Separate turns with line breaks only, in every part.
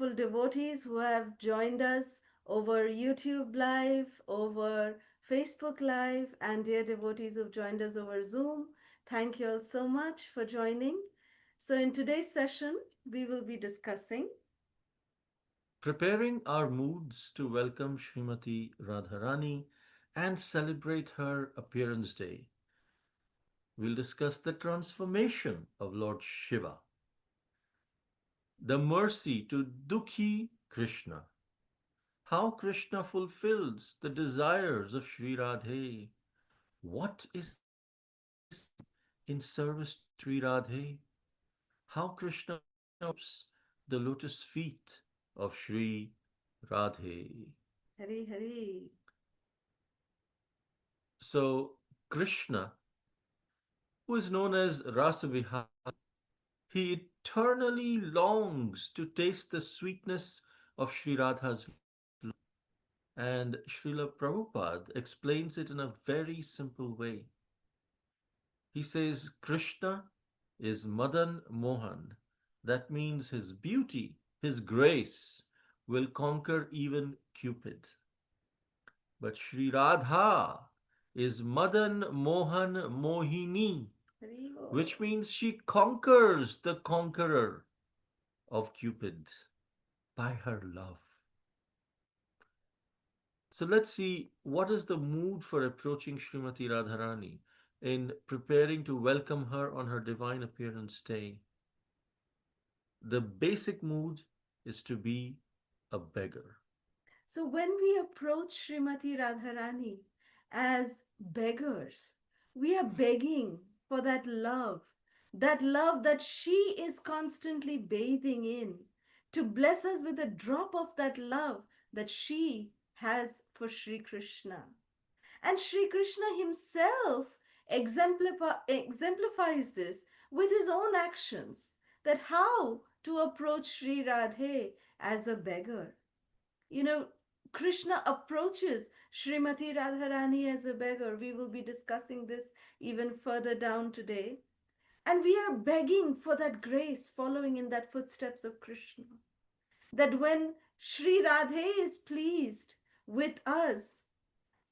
wonderful devotees who have joined us over YouTube Live, over Facebook Live, and dear devotees who've joined us over Zoom. Thank you all so much for joining. So, in today's session, we will be discussing.
Preparing our moods to welcome Srimati Radharani and celebrate her appearance day. We'll discuss the transformation of Lord Shiva, the mercy to Dukhi Krishna, how Krishna fulfills the desires of Sri Radhe. What is in service to Sri Radhe? How Krishna worships the lotus feet of Sri Radhe.
Hari Hari.
So, Krishna, who is known as Rasavihari, he eternally longs to taste the sweetness of Sri Radha's love. And Srila Prabhupada explains it in a very simple way. He says Krishna is Madan Mohan. That means his beauty, his grace will conquer even Cupid. But Sri Radha is Madan Mohan Mohini,
Hari
which
Bol.
means she conquers the conqueror of Cupid by her love. So let's see what is the mood for approaching Srimati Radharani in preparing to welcome her on her divine appearance day. The basic mood is to be a beggar.
So, when we approach Srimati Radharani as beggars, we are begging for that love that she is constantly bathing in, to bless us with a drop of that love that she has for Sri Krishna. And Sri Krishna himself exemplifies this with his own actions, that how to approach Sri Radhe as a beggar. You know, Krishna approaches Srimati Radharani as a beggar. We will be discussing this even further down today. And we are begging for that grace, following in that footsteps of Krishna. That when Sri Radhe is pleased with us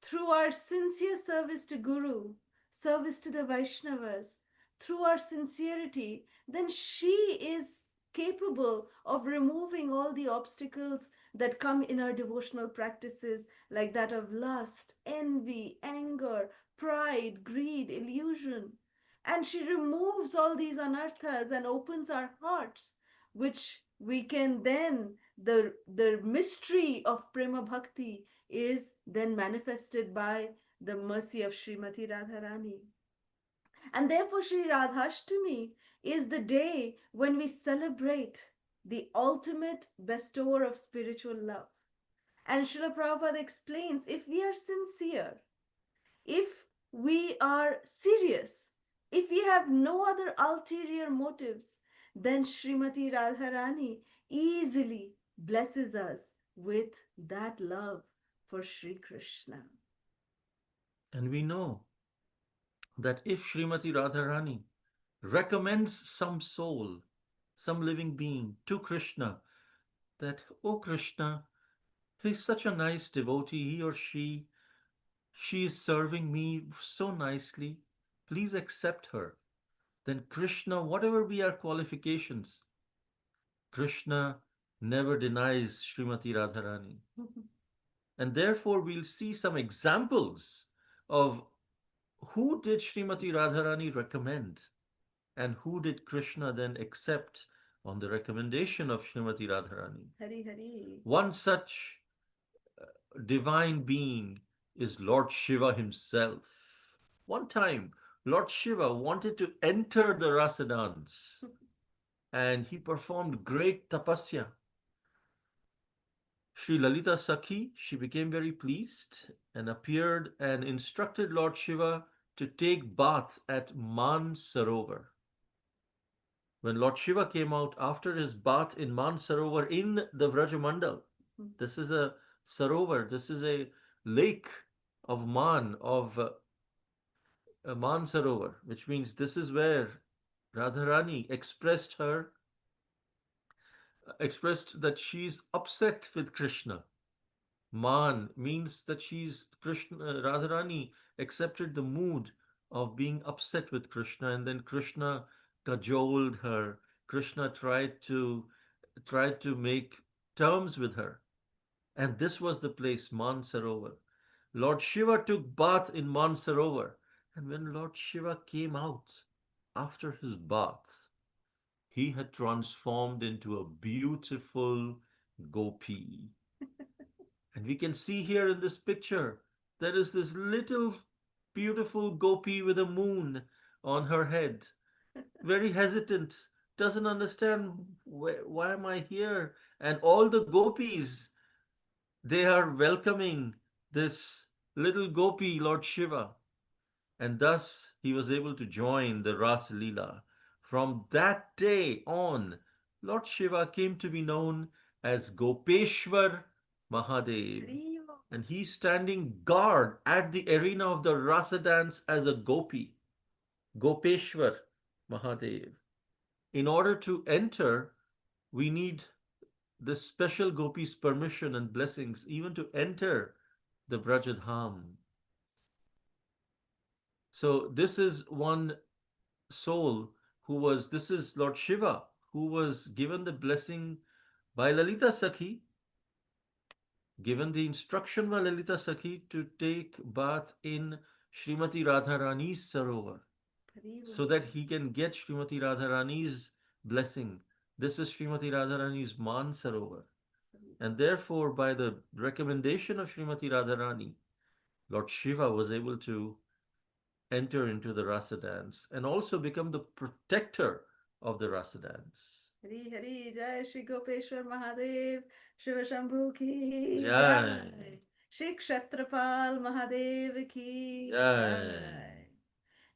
through our sincere service to Guru, service to the Vaishnavas, through our sincerity, then she is capable of removing all the obstacles that come in our devotional practices, like that of lust, envy, anger, pride, greed, illusion. And she removes all these anarthas and opens our hearts, which we can then, the mystery of Prema Bhakti is then manifested by the mercy of Srimati Radharani. And therefore, Sri Radhashtami is the day when we celebrate the ultimate bestower of spiritual love. And Srila Prabhupada explains, if we are sincere, if we are serious, if we have no other ulterior motives, then Srimati Radharani easily blesses us with that love for Sri Krishna.
And we know that if Srimati Radharani recommends some soul, some living being to Krishna, that, oh Krishna, he's such a nice devotee, he or she is serving me so nicely, please accept her. Then Krishna, whatever be our qualifications, Krishna never denies Srimati Radharani. And therefore, we'll see some examples of who did Srimati Radharani recommend and who did Krishna then accept on the recommendation of Srimati Radharani.
Hari Hari.
One such divine being is Lord Shiva himself. One time, Lord Shiva wanted to enter the rasa dance and he performed great tapasya. Sri Lalita Sakhi, she became very pleased and appeared and instructed Lord Shiva to take bath at Man Sarovar. When Lord Shiva came out after his bath in Man Sarovar in the Vrajamandal, this is a Sarovar, this is a lake of Man, of Man Sarovar, which means this is where Radharani expressed her expressed that she's upset with Krishna. Man means that she's Krishna, Radharani accepted the mood of being upset with Krishna, and then Krishna cajoled her. Krishna tried to make terms with her, and this was the place, Mansarovar. Lord Shiva took bath in Mansarovar, and when Lord Shiva came out after his bath, he had transformed into a beautiful gopi. And we can see here in this picture, there is this little beautiful gopi with a moon on her head, very hesitant, doesn't understand why am I here? And all the gopis, they are welcoming this little gopi, Lord Shiva. And thus he was able to join the Ras Leela. From that day on, Lord Shiva came to be known as Gopeshwar Mahadev.
Haribo.
And he's standing guard at the arena of the Rasa dance as a gopi, Gopeshwar Mahadev. In order to enter, we need the special gopi's permission and blessings, even to enter the Brajadham. So, this is one soul this is Lord Shiva, who was given the blessing by Lalita Sakhi, given the instruction by Lalita Sakhi to take bath in Srimati Radharani's Sarovar
Haribo.
so that he can get Srimati Radharani's blessing. This is Srimati Radharani's Man Sarovar. And therefore, by the recommendation of Srimati Radharani, Lord Shiva was able to enter into the Rasa dance and also become the protector of the Rasa dance.
Hari Hari Jai Shri Gopeshwar Mahadev Shiva Shambhu ki
Jai,
Jai Shri Kshatrapal Mahadev ki
Jai.
Jai.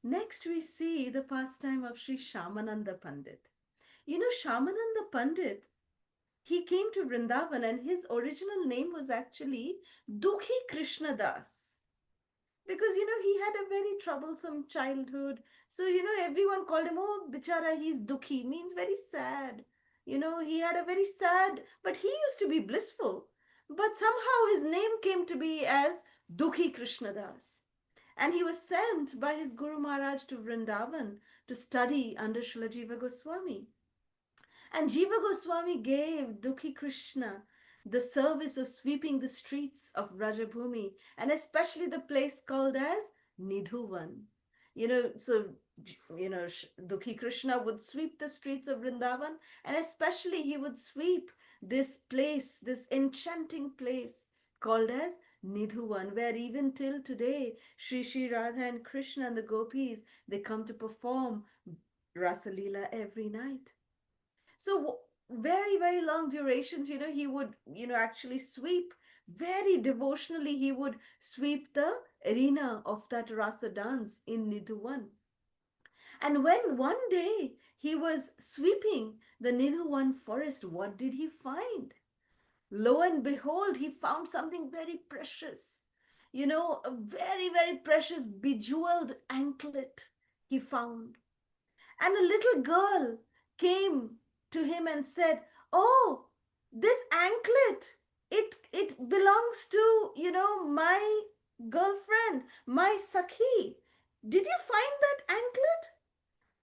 Next we see the pastime of Sri Shamananda Pandit. You know, Shamananda Pandit, he came to Vrindavan and his original name was actually Dukhi Krishna Das. Because he had a very troublesome childhood. So everyone called him, oh bichara, he's dukhi, means very sad. He had a very sad, but he used to be blissful. But somehow his name came to be as Dukhi Krishnadas. And he was sent by his Guru Maharaj to Vrindavan to study under Srila Jiva Goswami. And Jiva Goswami gave Dukhi Krishna the service of sweeping the streets of Rajabhumi, and especially the place called as Nidhuvan. So Dukhi Krishna would sweep the streets of Vrindavan, and especially he would sweep this place, this enchanting place called as Nidhuvan, where even till today, Sri Radha and Krishna and the gopis, they come to perform Rasalila every night. So very, very long durations, he would, actually sweep very devotionally. He would sweep the arena of that rasa dance in Nidhuvan. And when one day he was sweeping the Nidhuvan forest, what did he find? Lo and behold, he found something very precious. A very, very precious bejeweled anklet he found. And a little girl came to him and said, oh, this anklet, it belongs to, my girlfriend, my Sakhi. Did you find that anklet?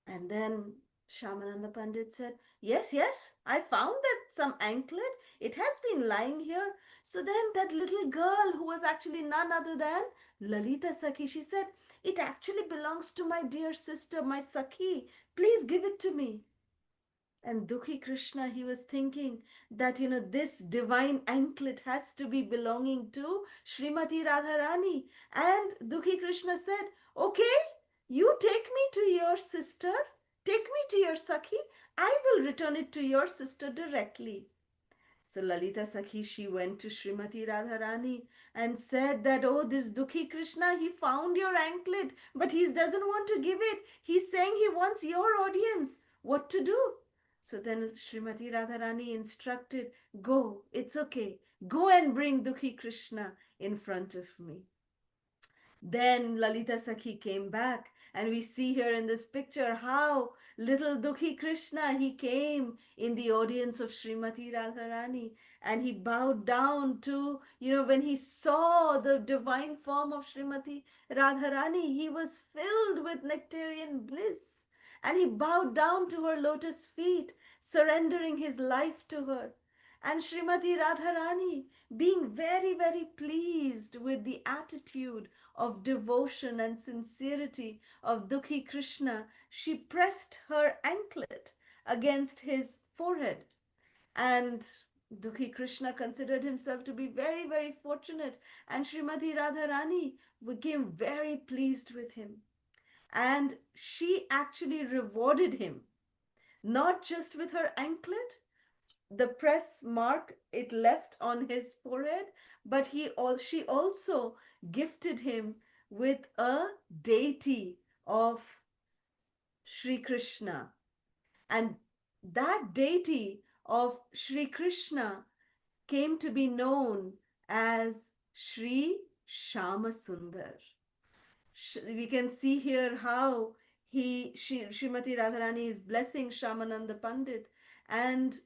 And then Shamananda Pandit said, yes, yes, I found that some anklet. It has been lying here. So then that little girl, who was actually none other than Lalita Sakhi, she said, it actually belongs to my dear sister, my Sakhi. Please give it to me. And Dukhi Krishna, he was thinking that, this divine anklet has to be belonging to Srimati Radharani. And Dukhi Krishna said, okay, you take me to your sister, take me to your Sakhi, I will return it to your sister directly. So Lalita Sakhi, she went to Srimati Radharani and said that, oh, this Dukhi Krishna, he found your anklet, but he doesn't want to give it. He's saying he wants your audience. What to do? So then Srimati Radharani instructed, go, it's okay. Go and bring Dukhi Krishna in front of me. Then Lalita Sakhi came back, and we see here in this picture how little Dukhi Krishna he came in the audience of Srimati Radharani, and he bowed down to, when he saw the divine form of Srimati Radharani, he was filled with nectarian bliss, and he bowed down to her lotus feet, surrendering his life to her. And Srimati Radharani, being very, very pleased with the attitude of devotion and sincerity of Dukhi Krishna, she pressed her anklet against his forehead. And Dukhi Krishna considered himself to be very, very fortunate, and Srimati Radharani became very pleased with him. And she actually rewarded him, not just with her anklet, the press mark it left on his forehead, but she also gifted him with a deity of Sri Krishna. And that deity of Sri Krishna came to be known as Sri Shamasundar. We can see here how Srimati Radharani is blessing Shamananda Pandit, and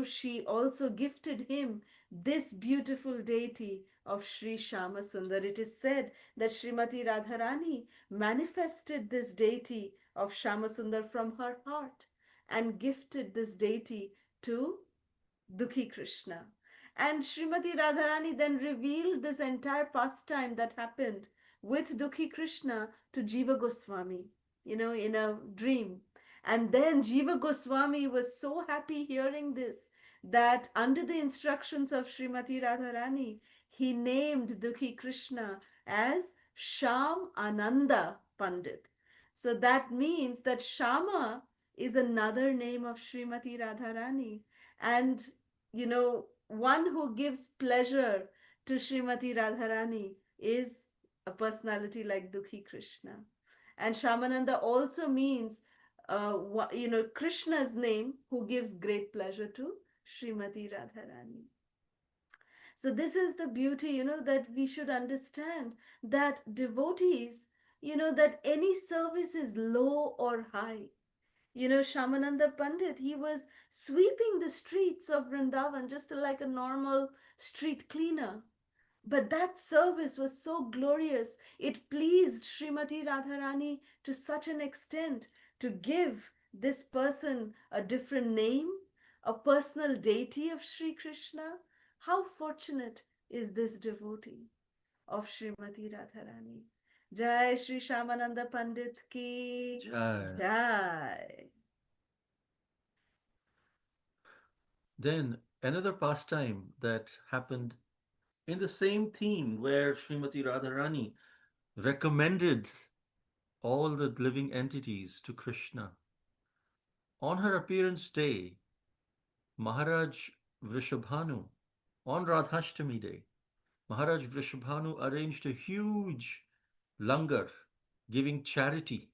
she also gifted him this beautiful deity of Sri Shama Sundar. It is said that Srimati Radharani manifested this deity of Shama Sundar from her heart and gifted this deity to Dukhi Krishna. And Srimati Radharani then revealed this entire pastime that happened with Dukhi Krishna to Jiva Goswami, in a dream. And then Jiva Goswami was so happy hearing this that under the instructions of Srimati Radharani, he named Dukhi Krishna as Sham Ananda Pandit. So that means that Shama is another name of Srimati Radharani. And one who gives pleasure to Srimati Radharani is a personality like Dukhi Krishna. And Shamananda also means, Krishna's name who gives great pleasure to Srimati Radharani. So this is the beauty, that we should understand that devotees, that any service is low or high. Shamananda Pandit, he was sweeping the streets of Vrindavan just like a normal street cleaner. But that service was so glorious. It pleased Srimati Radharani to such an extent to give this person a different name, a personal deity of Sri Krishna. How fortunate is this devotee of Srimati Radharani? Jai Sri Shamananda Pandit ki
Jai.
Jai.
Then another pastime that happened in the same theme where Srimati Radharani recommended all the living entities to Krishna. On her appearance day, Maharaj Vrishabhanu, on Radhashtami day, Maharaj Vrishabhanu arranged a huge langar giving charity.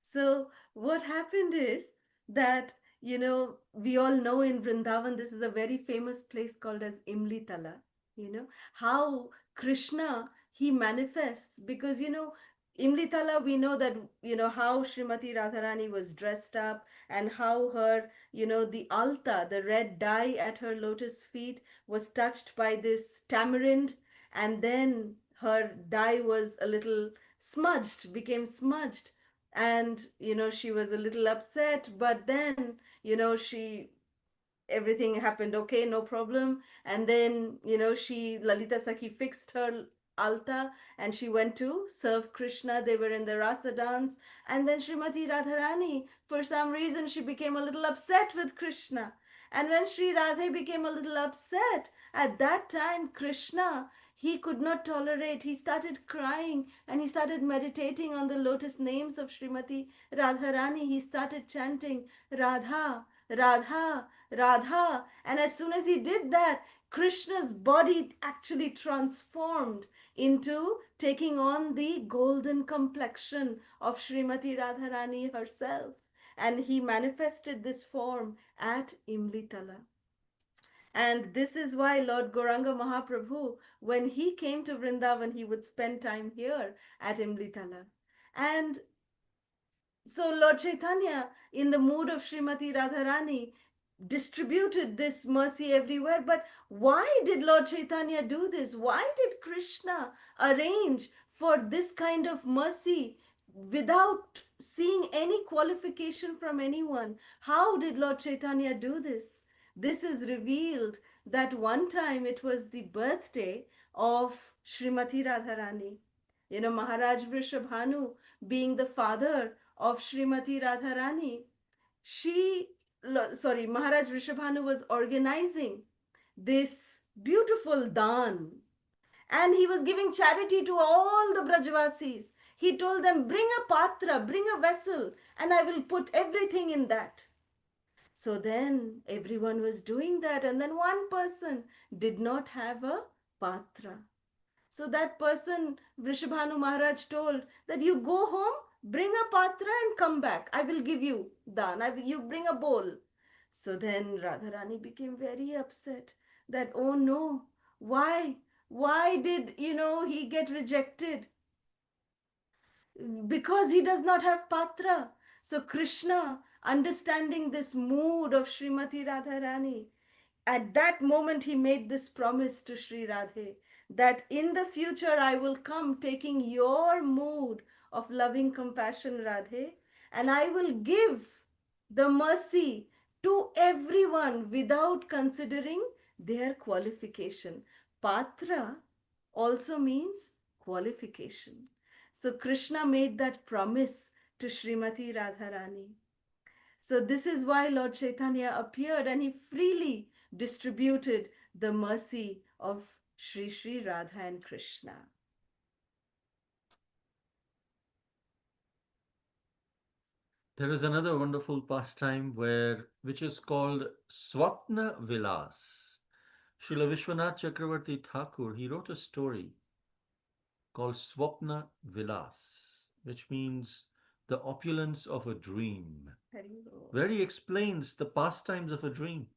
So what happened is that, we all know in Vrindavan, this is a very famous place called as Imli Tala. How Krishna, he manifests because, Imli Tala, we know that, how Srimati Radharani was dressed up and how her, the alta, the red dye at her lotus feet was touched by this tamarind, and then her dye was a little smudged, became smudged, and she was a little upset, but then she everything happened okay, no problem. And then she Lalita Sakhi fixed her alta, and she went to serve Krishna. They were in the rasa dance, and then Srimati Radharani, for some reason, she became a little upset with Krishna. And when Sri Radhe became a little upset, at that time Krishna, he could not tolerate. He started crying and he started meditating on the lotus names of Srimati Radharani. He started chanting Radha, Radha, Radha. And as soon as he did that, Krishna's body actually transformed into taking on the golden complexion of Srimati Radharani herself. And he manifested this form at Imlitala. And this is why Lord Gauranga Mahaprabhu, when he came to Vrindavan, he would spend time here at Imlitala. And so Lord Chaitanya, in the mood of Srimati Radharani, distributed this mercy everywhere. But why did Lord Chaitanya do this? Why did Krishna arrange for this kind of mercy without seeing any qualification from anyone? How did Lord Chaitanya do this? This is revealed that one time it was the birthday of Srimati Radharani. You know, Maharaj Vrishabhanu, being the father of Srimati Radharani, she, sorry, Maharaj Vrishabhanu was organizing this beautiful dan, and he was giving charity to all the Brajavasis. He told them, bring a patra, bring a vessel, and I will put everything in that. So then everyone was doing that, and then one person did not have a patra. So that person, Vrishabhanu Maharaj, told that you go home, bring a patra and come back. I will give you dan. You bring a bowl. So then Radharani became very upset that, oh no, why? Why did, he get rejected? Because he does not have patra. So Krishna, understanding this mood of Srimati Radharani, at that moment he made this promise to Sri Radhe that in the future I will come taking your mood of loving compassion, Radhe, and I will give the mercy to everyone without considering their qualification. Patra also means qualification. So Krishna made that promise to Srimati Radharani. So this is why Lord Chaitanya appeared and he freely distributed the mercy of Sri Sri Radha and Krishna.
There is another wonderful pastime which is called Swapna Vilas. Srila Vishwanath Chakravarti Thakur, he wrote a story called Swapna Vilas, which means the opulence of a dream, where he explains the pastimes of a dream.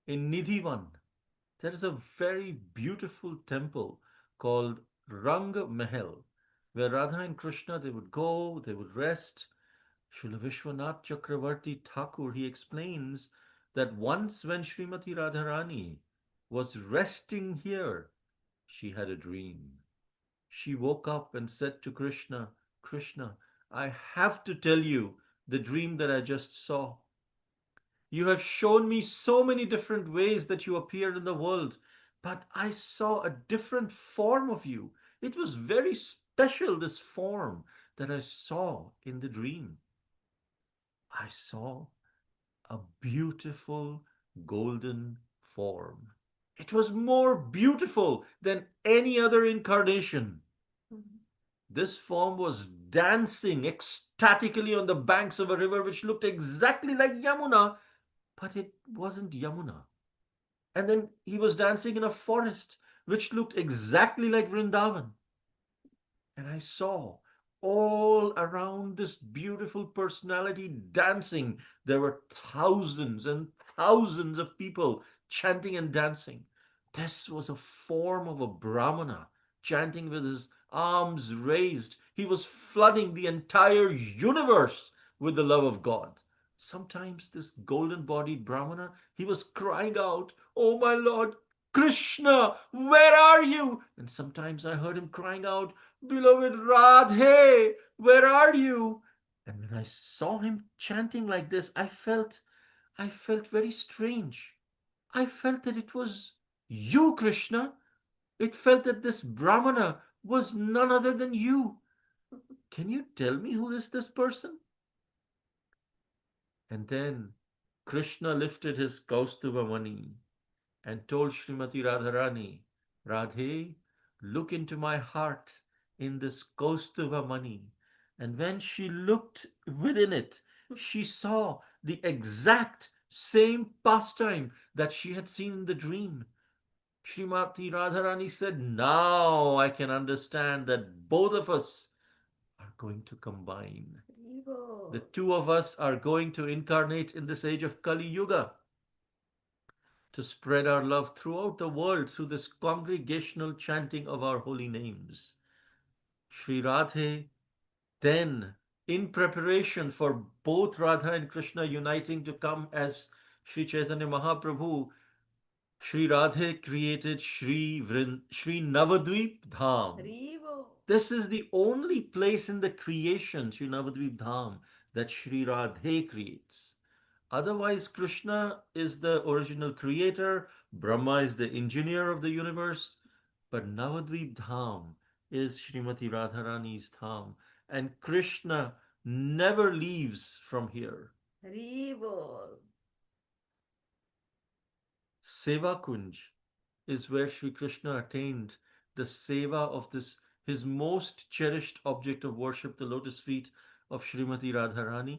In Nidhivan, there is a very beautiful temple called Rang Mahal, where Radha and Krishna they would go, they would rest. Srila Vishwanath Chakravarti Thakur he explains that once when Srimati Radharani was resting here, she had a dream. She woke up and said to Krishna, Krishna, I have to tell you the dream that I just saw. You have shown me so many different ways that you appear in the world, but I saw a different form of you. It was very special, this form that I saw in the dream. I saw a beautiful golden form. It was more beautiful than any other incarnation. This form was dancing ecstatically on the banks of a river which looked exactly like Yamuna, but it wasn't Yamuna. And then he was dancing in a forest which looked exactly like Vrindavan. And I saw all around this beautiful personality dancing. There were thousands and thousands of people chanting and dancing. This was a form of a Brahmana chanting with his arms raised. He was flooding the entire universe with the love of God. Sometimes this golden bodied Brahmana, he was crying out, Oh my Lord, Krishna, where are you? And sometimes I heard him crying out, Beloved Radhe, where are you? And when I saw him chanting like this, I felt very strange. I felt that it was you, Krishna. It felt that this Brahmana was none other than you. Can you tell me who is this person? And then Krishna lifted his Kaustubha mani and told Srimati Radharani, Radhe, look into my heart in this Kaustubha mani. And when she looked within it, she saw the exact same pastime that she had seen in the dream. Srimati Radharani said, Now I can understand that both of us are going to combine. The two of us are going to incarnate in this age of Kali Yuga to spread our love throughout the world through this congregational chanting of our holy names. Sri Radhe then, in preparation for both Radha and Krishna uniting to come as Sri Chaitanya Mahaprabhu, Sri Radhe created Sri Navadvip Dham.
Haribo.
This is the only place in the creation, Sri Navadvip Dham, that Sri Radhe creates. Otherwise, Krishna is the original creator, Brahma is the engineer of the universe, but Navadvip Dham is Srimati Radharani's Dham, and Krishna never leaves from here.
Haribo.
Seva Kunj is where Sri Krishna attained the seva of this his most cherished object of worship, the lotus feet of Srimati Radharani.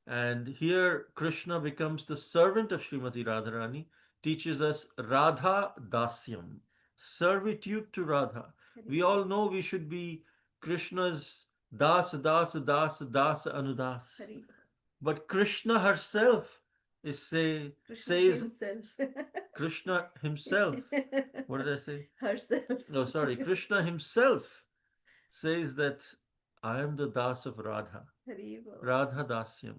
And here Krishna becomes the servant of Srimati Radharani, teaches us Radha Dasyam, servitude to Radha. We
Haribo.
all know we should be Krishna's Das, Das, Das, Das, Anudas.
Haribo.
But Krishna herself
Krishna
says,
himself.
Krishna himself, what did I say?
Herself.
Oh, sorry, Krishna himself says that I am the Das of Radha,
Haribo.
Radha Dasyam.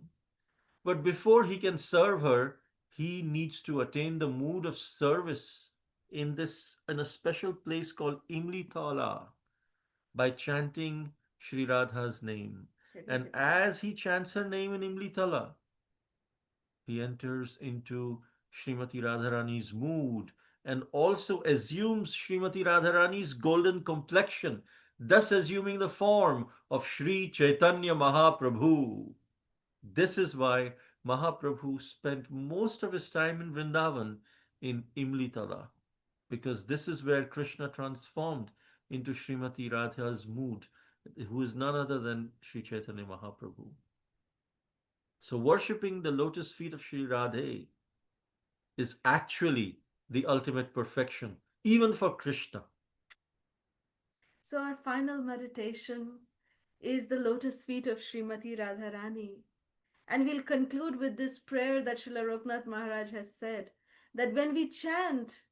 But before he can serve her, he needs to attain the mood of service in a special place called Imli Tala by chanting Sri Radha's name.
Hari
And
Hari.
as he chants her name in Imli Tala, he enters into Srimati Radharani's mood and also assumes Srimati Radharani's golden complexion, thus assuming the form of Sri Chaitanya Mahaprabhu. This is why Mahaprabhu spent most of his time in Vrindavan in Imlitala, because this is where Krishna transformed into Srimati Radha's mood, who is none other than Sri Chaitanya Mahaprabhu. So, worshipping the lotus feet of Sri Radhe is actually the ultimate perfection, even for Krishna.
So, our final meditation is the lotus feet of Srimati Radharani. And we'll conclude with this prayer that Srila Loknath Maharaj has said, that when we chant,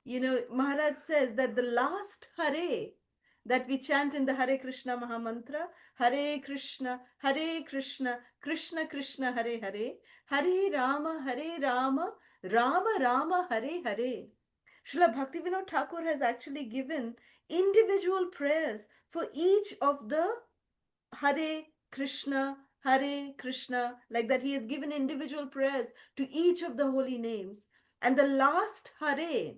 Maharaj says that the last Hare that we chant in the Hare Krishna Mahamantra, Hare Krishna, Krishna Krishna, Hare Hare, Hare Rama, Rama Rama, Hare Hare. Srila Bhaktivinoda Thakur has actually given individual prayers for each of the Hare Krishna, like that. He has given individual prayers to each of the holy names. And the last Hare,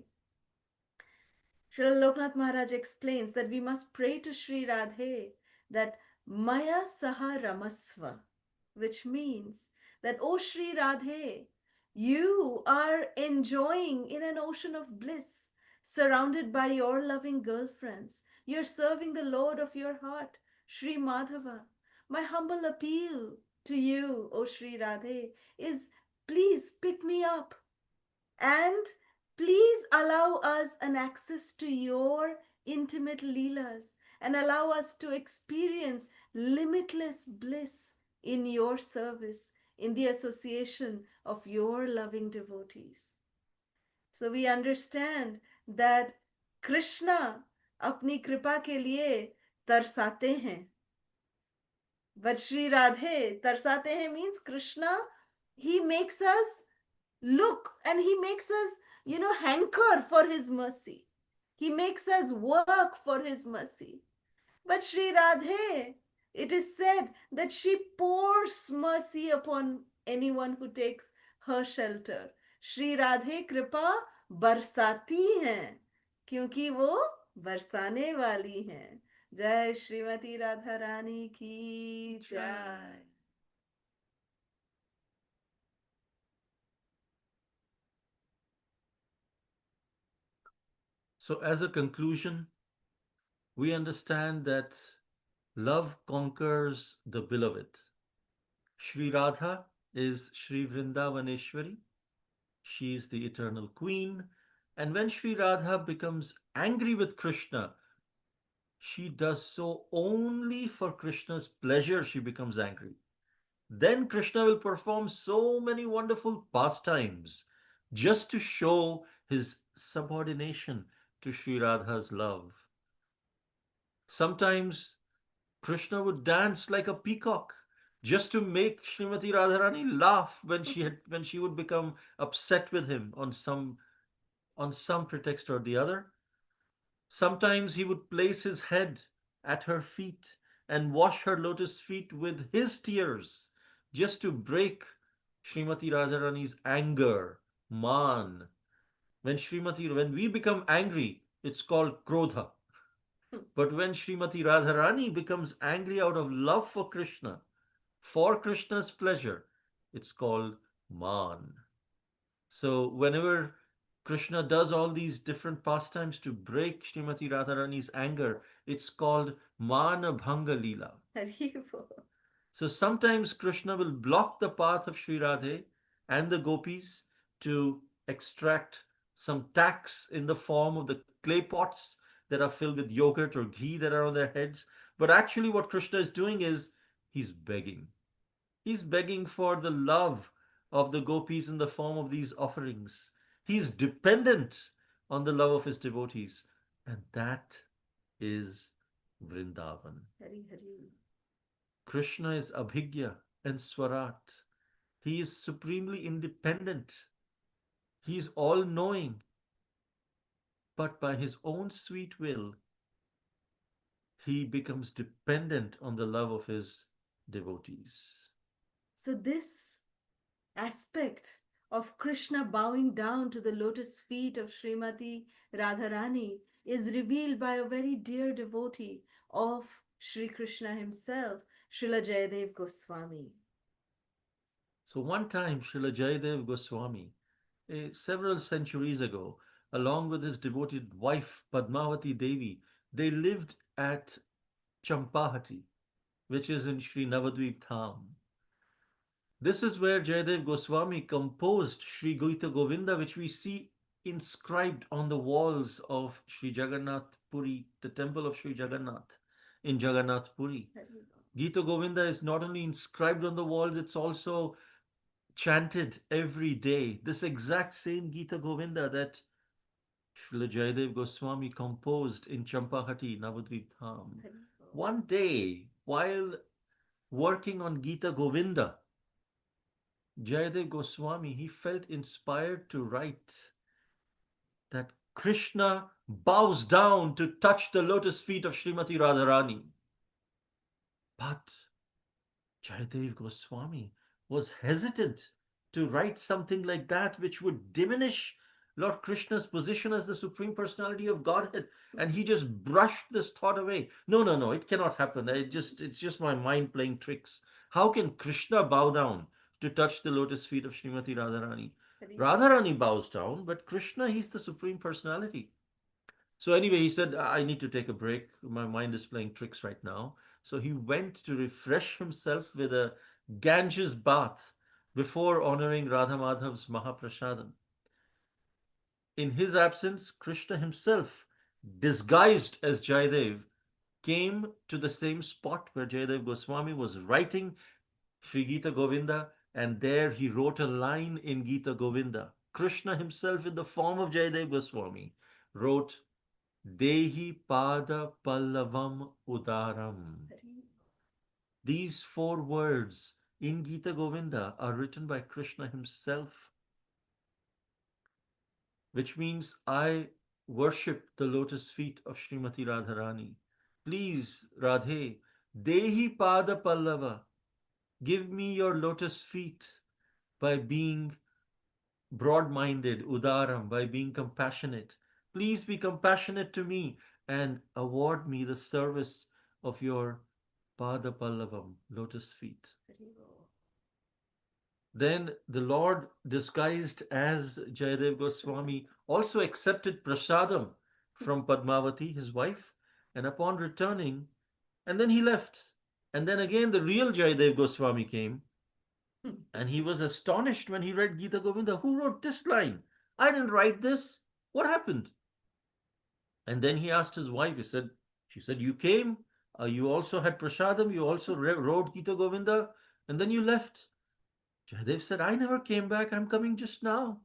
Srila Loknath Maharaj explains that we must pray to Sri Radhe that Maya Saha Ramasva, which means that, O Sri Radhe, you are enjoying in an ocean of bliss, surrounded by your loving girlfriends. You're serving the Lord of your heart, Sri Madhava. My humble appeal to you, O Sri Radhe, is please pick me up and please allow us an access to your intimate leelas and allow us to experience limitless bliss in your service, in the association of your loving devotees. So we understand that Krishna अपनी कृपा के लिए तरसाते हैं. But Sri Radhe, tarsate hai means Krishna, he makes us look and he makes us, hanker for his mercy. He makes us work for his mercy. But Sri Radhe, it is said that she pours mercy upon anyone who takes her shelter. Sri Radhe कृपा बरसाती हैं क्योंकि वो बरसाने वाली हैं. जय श्रीमती राधा रानी की जय.
So, as a conclusion, we understand that love conquers the beloved. Sri Radha is Sri Vrindavaneshwari. She is the eternal queen. And when Sri Radha becomes angry with Krishna, she does so only for Krishna's pleasure, she becomes angry. Then Krishna will perform so many wonderful pastimes just to show his subordination to Sri Radha's love. Sometimes Krishna would dance like a peacock just to make Srimati Radharani laugh when she would become upset with him on some pretext or the other. Sometimes he would place his head at her feet and wash her lotus feet with his tears just to break Srimati Radharani's anger, man. When we become angry, it's called krodha. But when Srimati Radharani becomes angry out of love for Krishna's pleasure, it's called man. So whenever Krishna does all these different pastimes to break Srimati Radharani's anger, it's called Mana Bhanga Leela.
Haribo.
So sometimes Krishna will block the path of Sri Radhe and the gopis to extract some tax in the form of the clay pots that are filled with yogurt or ghee that are on their heads. But actually, what Krishna is doing is he's begging. He's begging for the love of the gopis in the form of these offerings. He's dependent on the love of his devotees. And that is Vrindavan.
Hari Hari.
Krishna is Abhigya and Swarat. He is supremely independent. He is all knowing. But by his own sweet will, he becomes dependent on the love of his devotees.
So, this aspect of Krishna bowing down to the lotus feet of Srimati Radharani is revealed by a very dear devotee of Sri Krishna himself, Srila Jayadev Goswami.
So one time, Srila Jayadev Goswami, several centuries ago, along with his devoted wife Padmavati Devi, they lived at Champahati, which is in Sri Navadvip Dham. This is where Jayadev Goswami composed Sri Gita Govinda, which we see inscribed on the walls of Sri Jagannath Puri, the temple of Sri Jagannath in Jagannath Puri. Gita Govinda is not only inscribed on the walls, it's also chanted every day. This exact same Gita Govinda that Srila Jayadev Goswami composed in Champahati, Navadvip Dham. One day, while working on Gita Govinda, Jayadev Goswami, he felt inspired to write that Krishna bows down to touch the lotus feet of Srimati Radharani. But Jayadev Goswami was hesitant to write something like that which would diminish Lord Krishna's position as the Supreme Personality of Godhead. And he just brushed this thought away. No, no, no, it cannot happen. It's just my mind playing tricks. How can Krishna bow down to touch the lotus feet of Srimati Radharani? Radharani bows down, but Krishna, he's the Supreme Personality. So anyway, he said, I need to take a break. My mind is playing tricks right now. So he went to refresh himself with a Ganges bath before honoring Radha Madhav's Mahaprasadam. In his absence, Krishna himself, disguised as Jayadev, came to the same spot where Jayadev Goswami was writing Sri Gita Govinda, and there he wrote a line in Gita Govinda. Krishna himself, in the form of Jayadev Goswami, wrote, Dehi Pada Pallavam Udaram. These four words in Gita Govinda are written by Krishna himself, which means I worship the lotus feet of Srimati Radharani. Please, Radhe, Dehi Pada Pallava, give me your lotus feet by being broad minded, Udaram, by being compassionate. Please be compassionate to me and award me the service of your Pada Pallavam, lotus feet. Then the Lord, disguised as Jayadev Goswami, also accepted prasadam from Padmavati, his wife, and upon returning, and then he left. And then again, the real Jayadev Goswami came, and he was astonished when he read Gita Govinda. Who wrote this line? I didn't write this. What happened? And then he asked his wife, she said, you came, you also had prasadam, you also wrote Gita Govinda, and then you left. Jayadev said, I never came back, I'm coming just now.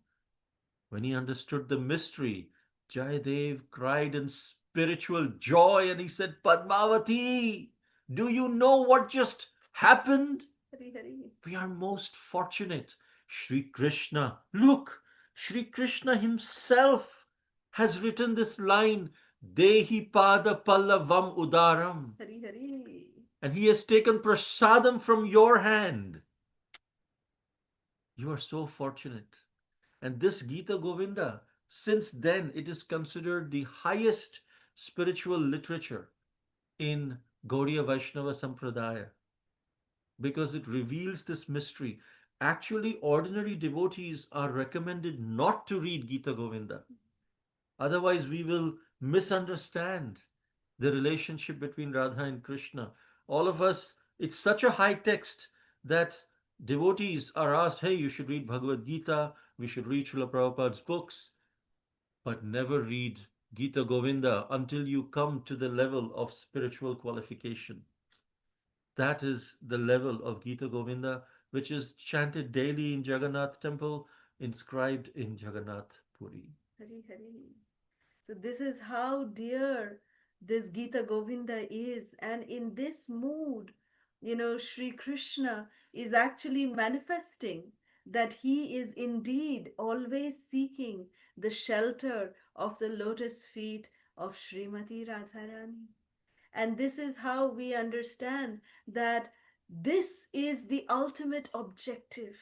When he understood the mystery, Jayadev cried in spiritual joy and he said, Padmavati, do you know what just happened?
Hari Hari.
We are most fortunate. Sri Krishna, look, Sri Krishna himself has written this line, Dehi pada pallavam udaram.
Hari Hari.
And he has taken prasadam from your hand. You are so fortunate. And this Gita Govinda, since then, it is considered the highest spiritual literature in Gaudiya Vaishnava Sampradaya because it reveals this mystery. Actually, ordinary devotees are recommended not to read Gita Govinda. Otherwise, we will misunderstand the relationship between Radha and Krishna. All of us, it's such a high text that devotees are asked, hey, you should read Bhagavad Gita, we should read Srila Prabhupada's books, but never read Gita Govinda until you come to the level of spiritual qualification. That is the level of Gita Govinda, which is chanted daily in Jagannath temple, inscribed in Jagannath Puri.
Hari Hari. So this is how dear this Gita Govinda is. And in this mood, Sri Krishna is actually manifesting that he is indeed always seeking the shelter of the lotus feet of Srimati Radharani. And this is how we understand that this is the ultimate objective,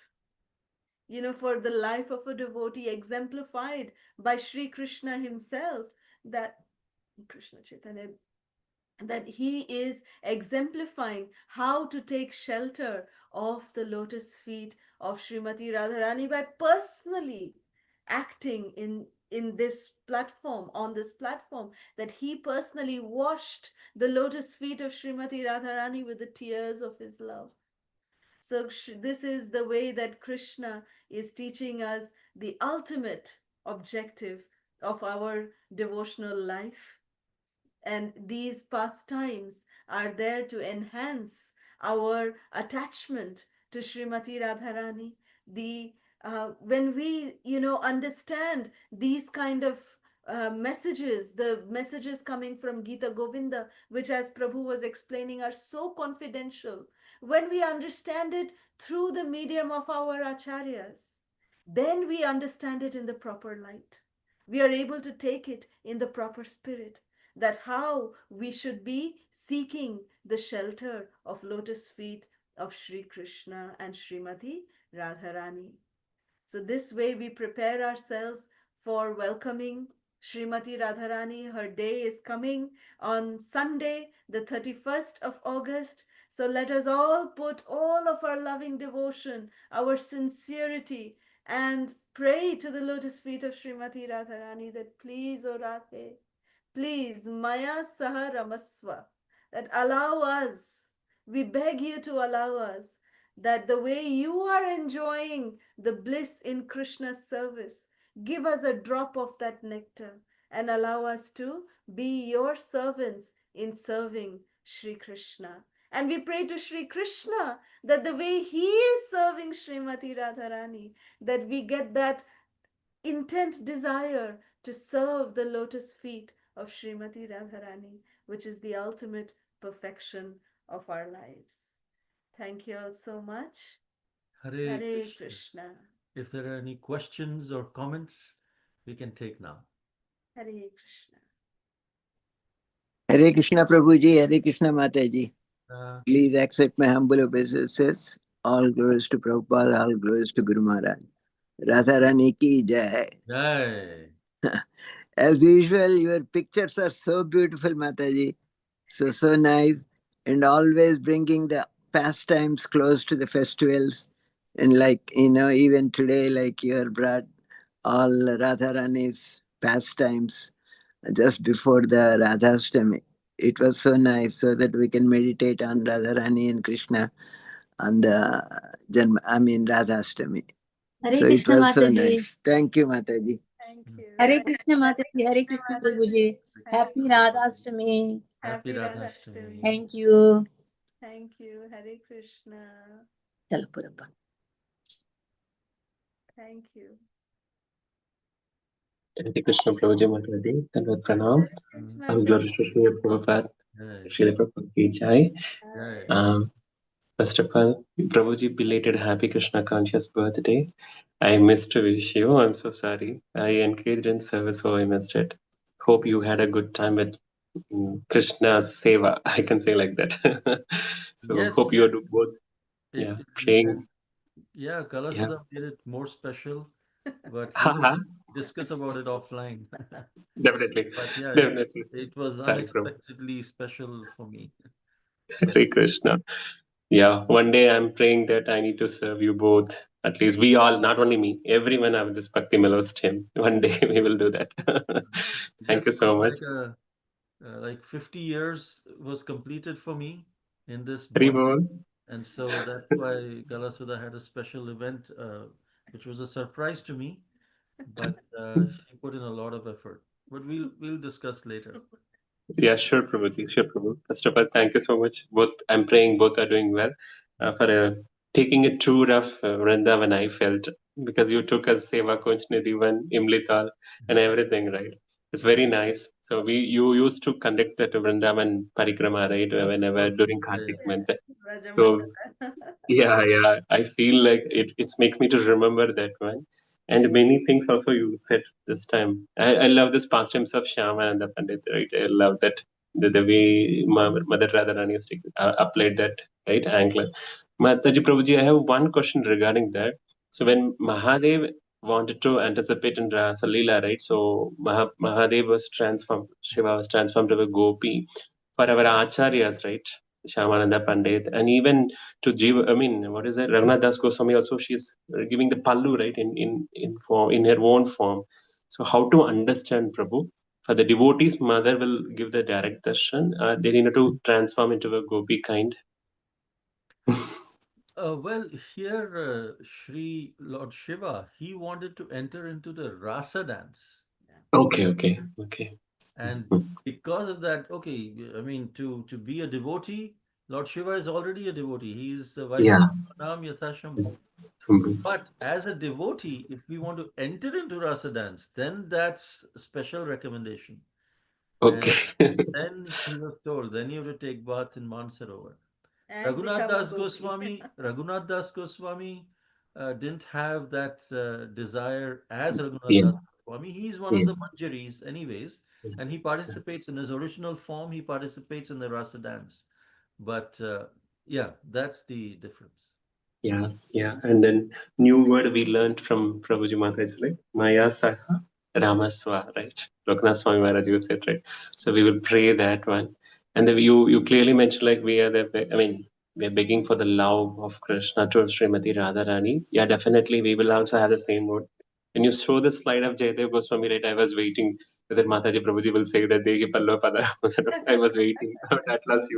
for the life of a devotee, exemplified by Sri Krishna himself, that Krishna Chaitanya, that he is exemplifying how to take shelter of the lotus feet of Srimati Radharani by personally acting in this platform, on this platform, that he personally washed the lotus feet of Srimati Radharani with the tears of his love. So, this is the way that Krishna is teaching us the ultimate objective of our devotional life. And these pastimes are there to enhance our attachment to Srimati Radharani. When we understand these kind of messages, the messages coming from Gita Govinda, which, as Prabhu was explaining, are so confidential, when we understand it through the medium of our acharyas, then we understand it in the proper light. We are able to take it in the proper spirit, that how we should be seeking the shelter of lotus feet of Sri Krishna and Srimati Radharani. So this way we prepare ourselves for welcoming Srimati Radharani. Her day is coming on Sunday, the 31st of August. So let us all put all of our loving devotion, our sincerity, and pray to the lotus feet of Srimati Radharani that please, O Radhe, please, Maya Saha Ramaswa, that allow us, we beg you to allow us, that the way you are enjoying the bliss in Krishna's service, give us a drop of that nectar and allow us to be your servants in serving Sri Krishna. And we pray to Sri Krishna that the way he is serving Srimati Radharani, that we get that intent desire to serve the lotus feet of Srimati Radharani, which is the ultimate perfection of our lives. Thank you all so much.
Hare
Hare
Krishna.
Krishna.
If there are any questions or comments, we can take now.
Hare Krishna.
Hare Krishna Prabhuji, Hare Krishna Mataji.
Uh,
Please accept my humble obeisances. All glories to Prabhupada, all glories to Guru Maharaj. Radha Rani ki jai.
Jai.
As usual, your pictures are so beautiful, Mataji. So nice. And always bringing the pastimes close to the festivals. And even today, like you have brought all Radharani's pastimes just before the Radhashtami. It was so nice so that we can meditate on Radharani and Krishna on the Radhashtami.
Hare
So it
Krishna
was so
Mataji.
nice. Thank you, Mataji.
Thank you.
Hare Krishna Mataji. Hare Krishna Prabhuji.
Hare
Happy Radhashtami.
Happy
Happy
Radhashtami.
Radhashtami.
Thank you.
Thank you. Hare Krishna.
Chalo, pura pa.
Thank you.
Hare Krishna Prabhuji Matadi, Tanvat Pranam.
Krishna
I'm
Prabhu.
glorious to see Prabhupada,
Jai,
Srila Prabhupada Ki Jai.
jai.
Um, First of all, Prabhuji, belated happy Krishna conscious birthday. I missed to wish you. I'm so sorry. I engaged in service, so I missed it. Hope you had a good time with Krishna's seva. I can say like that. So
Yes,
hope you
yes.
are both,
It,
yeah,
it
praying.
yeah,
Yeah.
Kalasudha made it more special, but we can
Haha.
discuss about it offline.
Definitely.
But yeah,
Definitely.
it was
Sorry, Prabhu.
unexpectedly special for me.
Hare Krishna. Yeah, one day I'm praying that I need to serve you both. At least we all, not only me, everyone have this Bhakti Melos team. One day we will do that. Thank you
This was
so much.
like 50 years was completed for me in this month,
Haribol.
and so that's why Kalasudha had a special event, which was a surprise to me, but she put in a lot of effort. But we'll discuss later.
Yeah, sure, Prabhuji. Sure, Prabhu. First of all, thank you so much. Both, I'm praying both are doing well. For taking a tour of Vrindavan, I felt, because you took us Seva Kunj Nidhivan, Imlital, and everything, right? It's very nice. So you used to conduct that Vrindavan parikrama, right?
Of
Whenever
course,
during
yeah,
Kartik
yeah.
month. So
Rajamandala.
yeah, yeah. I feel like it's makes me to remember that one. And many things also you said this time. I love this pastimes of Shama and the Pandit, right? I love that the way Mother Radharani has applied that right angle. Mataji Prabhuji, I have one question regarding that. So when Mahadev wanted to anticipate in Rasa Leela, right? So Mahadev was transformed, Shiva was transformed to a gopi for our acharyas, right? Shamananda Pandit, and even to Jiva, I mean, what is that? Raghunath Das Goswami also, she's giving the pallu, right, in form, in her own form. So how to understand Prabhu? For the devotees, mother will give the direct darshan. They need to transform into a gopi kind.
Well, here, Shri Lord Shiva, he wanted to enter into the rasa dance.
Okay, okay, okay.
And because of that, okay, I mean, to be a devotee, Lord Shiva is already a devotee. He is
Yeah.
Vaishnavanam Yathashambhu.
Mhm.
But as a devotee, if we want to enter into rasa dance, then that's a special recommendation. And
Okay.
then he was told, then you have to take bath in Mansarovar.
And become a gopi.
Raghunath Das Goswami didn't have that desire as Raghunath
Yeah,
Das Goswami. He's one of
yeah,
the Manjaris, anyways, and he participates in his original form. He participates in the rasa dance. But yeah, that's the difference.
yeah, yeah. And then new word we learned from Prabhuji Mata is like Maya Saha Ramaswa, right? Loknath Swami Maharaj, you said, right? So we will pray that one. And then you clearly mentioned like we are the, I mean, we are begging for the love of Krishna to Srimati Radharani. Yeah, definitely we will also have the same word. When you show the slide of Jayadev Goswami, right, I was waiting whether Mataji Prabhuji will say that Degi Pallava Pada. I was waiting. But at last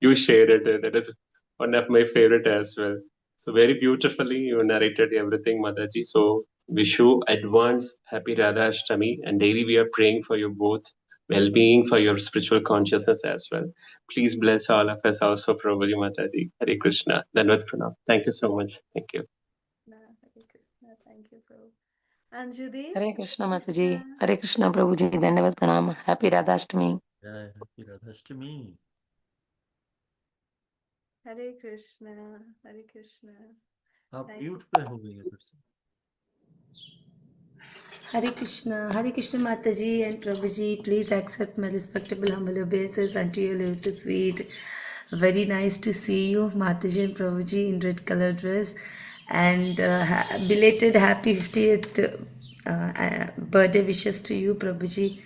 you shared it. That is one of my favorite as well. So very beautifully you narrated everything, Mataji. So wish you advance happy Radha Ashtami, and daily we are praying for your both well-being, for your spiritual consciousness as well. Please bless all of us also, Prabhuji Mataji. Hare Krishna. Danvat Pranam. Thank you so much. Thank you.
Hare Krishna. Thank you, Prabhu. And Judy?
हरे कृष्ण माता जी, हरे कृष्ण प्रभु जी, धन्यवाद प्रणाम, happy Radhashtami.
Yeah, happy Radhashtami.
Hare Krishna. Hare Krishna.
आप
Thank
mute पे हो गई है फिर से।
Hare Krishna Mataji and Prabhuji, please accept my respectable humble obeisances unto your lotus feet. Very nice to see you, Mataji and Prabhuji, in red color dress. And belated happy 50th birthday wishes to you, Prabhuji.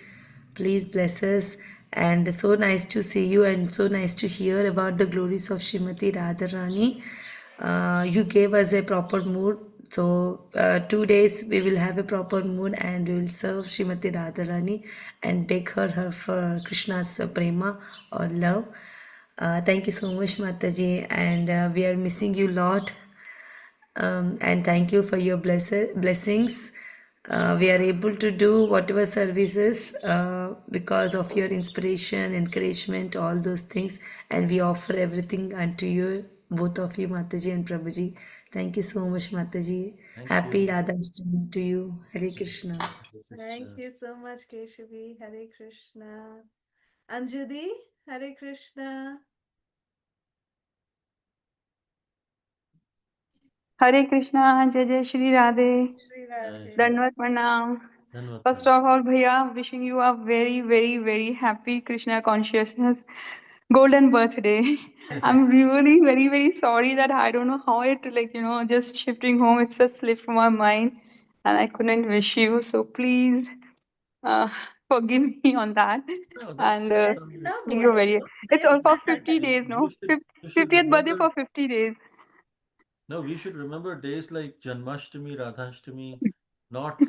Please bless us. And so nice to see you and so nice to hear about the glories of Srimati Radharani. You gave us a proper mood. So 2 days we will have a proper mood and we will serve Srimati Radharani and beg her for Krishna's prema or love. Thank you so much, Mataji, and we are missing you a lot. And thank you for your blessings. We are able to do whatever services because of your inspiration, encouragement, all those things, and we offer everything unto you, both of you, Mataji and Prabhuji. Thank you so much, Mataji.
Thank
Happy
you.
Radha Ashtami to you. Hare
Thank
Krishna.
you,
Thank
sister.
you so much, Keshavi. Hare Krishna. Anjali, Hare Krishna.
Hare Krishna, Jai Jai Shri Radhe,
Shri
Jai
Radhe.
Shri.
Dandavat Pranam.
Dhanwad
First
Pranam.
of all, Bhaiya, wishing you a very, very, very happy Krishna consciousness golden birthday. I'm really very, very sorry that I don't know how it, like, just shifting home, it's just slipped from my mind and I couldn't wish you. So please uh, forgive me on that.
No,
And
that's
ऐसे
only
ना
wish you a
बोलो,
very, it's
say
all for
that.
50 days, no?
you should
50th birthday
remember.
for 50 days.
No, we should remember days like Janmashtami, Radhashtami. Not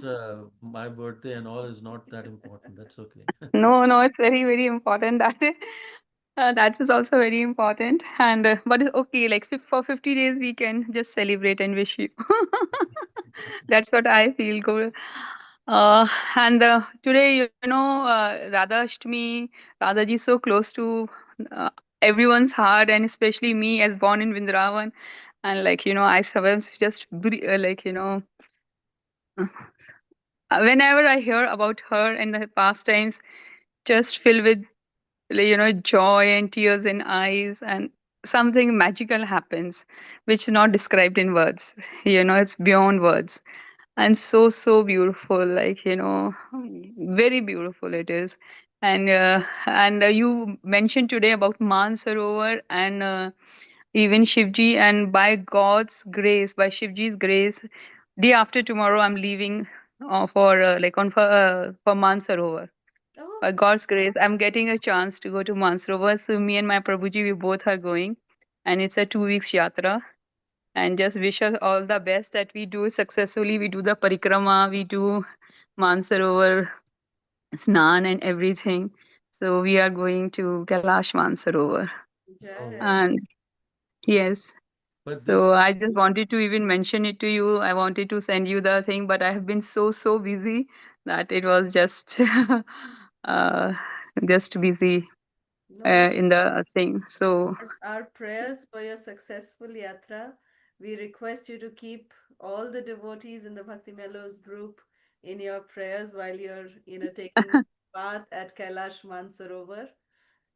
my birthday and all is not that important. That's okay.
No, no, it's very, very important that that is also very important. And but it's okay, like for 50 days we can just celebrate and wish you. That's what I feel good. And today, Radha Ashtami, Radha ji is so close to uh, everyone's heart, and especially me as born in Vrindavan. And like, I sometimes just whenever I hear about her and the pastimes, just filled with joy and tears in eyes, and something magical happens which is not described in words. It's beyond words, and so beautiful, like very beautiful it is. And you mentioned today about Man Sarovar, and even Shivji, and by God's grace, by Shivji's grace, day after tomorrow I'm leaving for Mansarovar.
Oh,
By God's grace, I'm getting a chance to go to Mansarovar. So me and my Prabhuji, we both are going, and it's a 2 weeks yatra. And just wish us all the best that we do successfully. We do the parikrama, we do Mansarovar snan and everything. So we are going to Kailash Mansarovar,
Oh,
Jai.
and yes.
but
So
this,
I just wanted to even mention it to you. I wanted to send you the thing, but I have been so busy that it was just uh, just busy
No,
in the thing. So
our prayers for your successful yatra. We request you to keep all the devotees in the Bhakti Mellows group in your prayers while you're, taking bath at Kailash Mansarovar.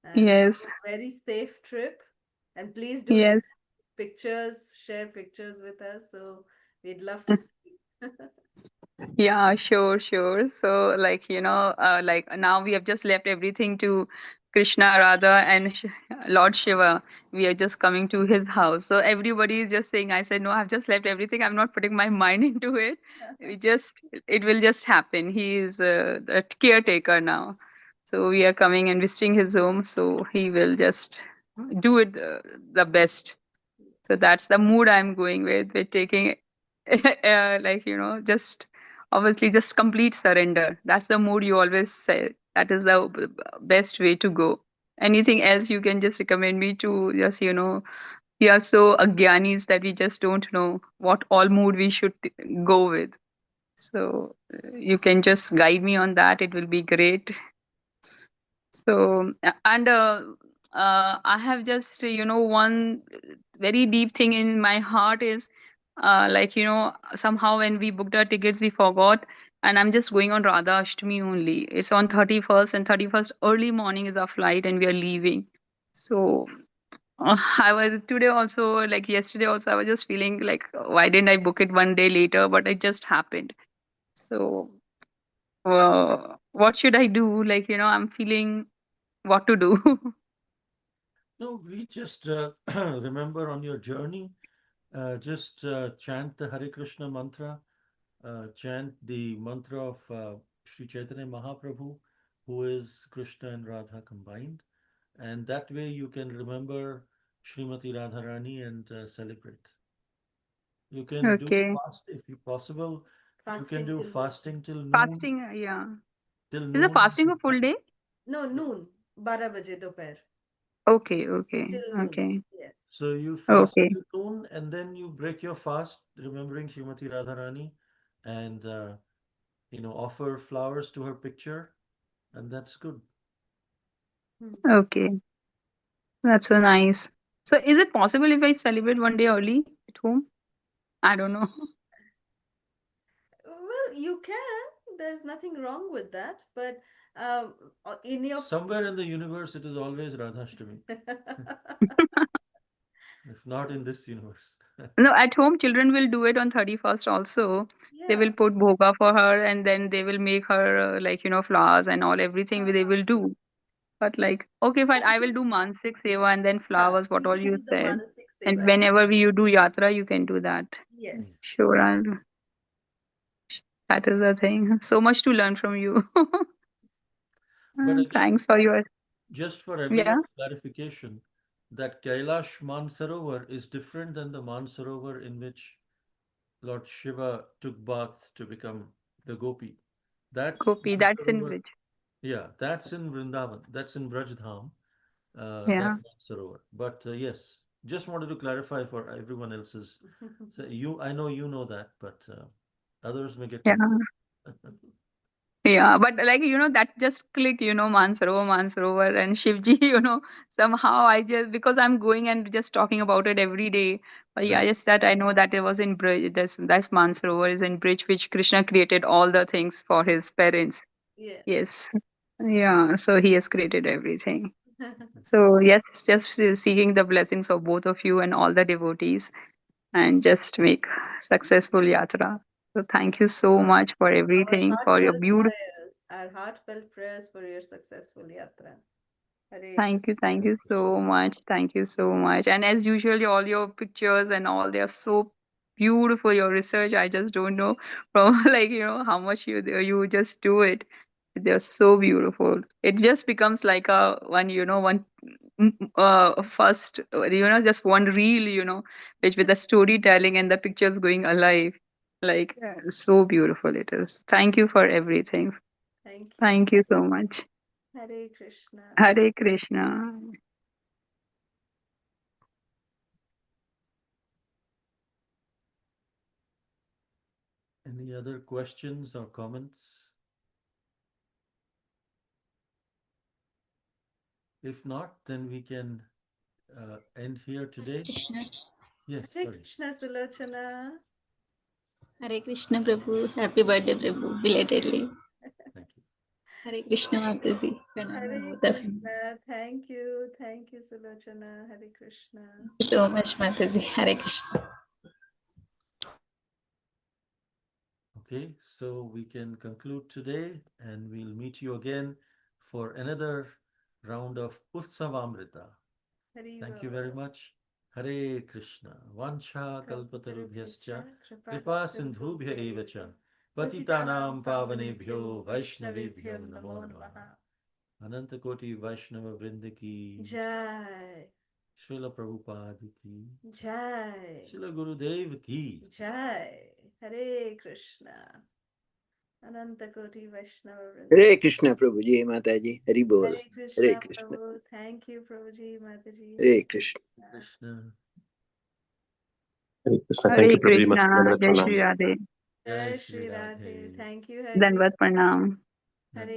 And have
yes,
a very safe trip. And please do
yes.
pictures, share pictures with us. So we'd love to see.
Yeah, sure, sure. So, like, like now we have just left everything to Krishna, Radha, and Lord Shiva. We are just coming to his house. So everybody is just saying, I said, no, I've just left everything. I'm not putting my mind into it. It will just happen. He is the caretaker now. So we are coming and visiting his home. So he will just do it the best. So that's the mood I'm going with. We're taking, just obviously just complete surrender. That's the mood you always say. That is the best way to go. Anything else you can just recommend me to just, we are so agyanis that we just don't know what all mood we should go with. So you can just guide me on that. It will be great. So, and I have just, one very deep thing in my heart is somehow when we booked our tickets, we forgot. And I'm just going on Radha Ashtami only. It's on 31st, and 31st early morning is our flight, and we are leaving. So, I was today also, like yesterday also, I was just feeling like, why didn't I book it one day later? But it just happened. So, what should I do? Like, I'm feeling what to do.
no, we just remember on your journey, just chant the Hare Krishna mantra, chant the mantra of Sri Chaitanya Mahaprabhu, who is Krishna and Radha combined. And that way you can remember Srimati Radharani and celebrate. You can do
Okay.
fast if you possible. You can
Fasting
do
till noon.
fasting till noon,
Fasting, yeah.
till
Is it
noon.
fasting a full day?
No, noon. 12 baje dopair.
Okay, okay,
Till noon.
okay,
Yes.
So you fast
okay,
till noon and then you break your fast, remembering Srimati Radharani, and offer flowers to her picture, and that's good.
Hmm.
okay. That's so nice. So, is it possible if I celebrate one day early at home? I don't know.
you can. There's nothing wrong with that. But um, in your
Somewhere in the universe, it is always Radhashtami, if not in this universe.
No, at home, children will do it on 31st also. They
yeah.
will put bhoga for her and then they will make her like, flowers and all, everything they
Uh-huh.
will do. But like, okay, fine,
Yeah,
I will do Mansik Seva and then
yeah,
flowers, what
you
all
can
you
do the
said.
Manasik
And
Seva.
whenever you do Yatra, you can do that.
Mm.
Yes.
Sure, that is the thing. So much to learn from you.
But again,
Thanks for your,
just for
yeah,
everyone's clarification, that Kailash Mansarovar is different than the Mansarovar in which Lord Shiva took bath to become the Gopi. That
Gopi, that's in
Mansarovar,
bridge.
yeah, that's in Vrindavan, that's in Brajdham, that
Yeah,
Mansarovar. But yes, just wanted to clarify for everyone else's. So I know you know that, but others may get
yeah.
confused.
Yeah, but like that just clicked, Mansarovar, Mansarovar, and Shivji. Somehow I just because I'm going and just talking about it every day. But yeah,
Right.
just that I know that it was in bridge. That's Mansarovar is in bridge, which Krishna created all the things for his parents.
Yes.
Yes, yeah. So he has created everything. So yes, just seeking the blessings of both of you and all the devotees, and just make successful yatra. So thank you so much for
Our
everything, for your
heartfelt
beautiful.
prayers, our heartfelt prayers for your successful yatra. Hare
Thank
Hare
you
Krishna.
so much. Thank you so much. And as usual, all your pictures and all, they are so beautiful. Your research, I just don't know from like, how much you just do it. They're so beautiful. It just becomes like a one first, just one reel, which with the storytelling and the pictures going alive. Like, so beautiful it is. Thank you for everything.
Thank you.
Thank you so much.
Hare Krishna.
Hare Krishna.
Any other questions or comments? If not, then we can end here today.
Krishna.
Yes,
Hare
sorry.
Krishna Sulochana.
Hare Krishna Prabhu. Happy birthday Prabhu. Belatedly.
Thank you.
Hare Krishna Mataji. Pranam
Hare
both of you.
Krishna. Thank you. Thank you, Sulochana. Hare Krishna.
Thank you so much Mataji. Hare Krishna.
Okay, so we can conclude today and we'll meet you again for another round of Utsavamrita. Thank you very
Haribo.
much. Hare Krishna. Vansha kalpatarubhyascha
Kalpatarubhyascha
kripa
kripasindhubhya
sindhubhya eva cha
eva patitanam
patitanam pavanebhyo
pavanebhyo
vaishnavebhyo
vaishnavebhyo
namo
namo
namaha.
namaha.
Anantakoti Vaishnava Vrinda ki,
Jai.
Srila Prabhupada ki,
Jai.
Srila Gurudev ki.
Jai. Hare Krishna. Anantakoti Vaishnava Vrinda.
Hare Krishna Prabhuji Mataji. Hari Bol.
Hare
Hare
Krishna
Krishna.
Prabhu. Thank you, Prabhuji, Mataji. Hare
Hare Krishna.
Krishna.
Krishna.
Hare Krishna. Thank you,
Hare
Prabhuji.
Krishna,
Madhurana
Jai
Pranam.
Shri Radhe,
Jai
Jai
Shri
Shri Radhe.
Radhe.
Thank you, Hari.
Dandavat Pranam.
Hare